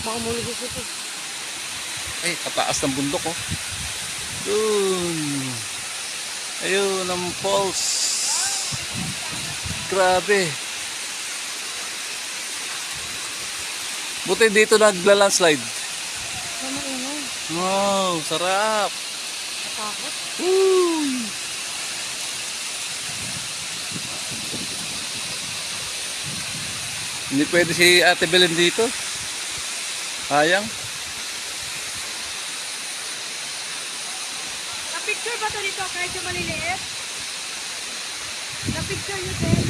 Makamulog ito. Ay, kataas ng bundok oh. Dun. Ayun ang falls. Grabe. Buti dito nagla-landslide. Ano ingay? Wow, sarap. Natakot. Woo! Hindi pwede si Ate Belen dito. Sayang. Na-picture ba ito dito kahit yung maliliit? Na-picture nyo din?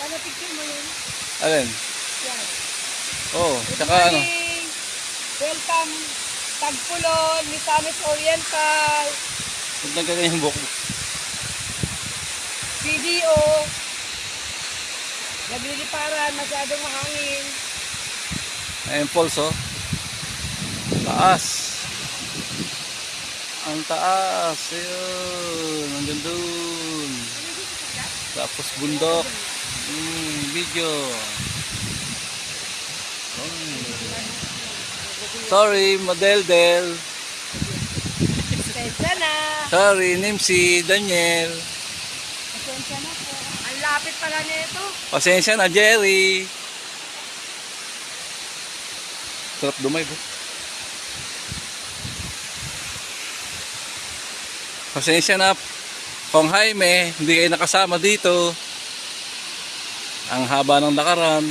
Na-picture mo yun? Alin? Yan. Oh, Good tsaka ano? morning! Welcome! Tagpulon, Misamis Oriental, Huwag nagkaganyan yung buhok mo. PDO, nagliliparan, masyadong mahangin. Ayun falls oh. Taas. Ang taas. Ayun. Hanggang dun. Tapos bundok. Video. Sorry, Madeldel. Pasensya na. Sorry, Nimsi, Daniel. Pasensya na po. Ang lapit pala nito. Pasensya na, Jerry. Sarap dumay po. Pasensya na, Kong Jaime, hindi kayo nakasama dito. Ang haba ng lakaran.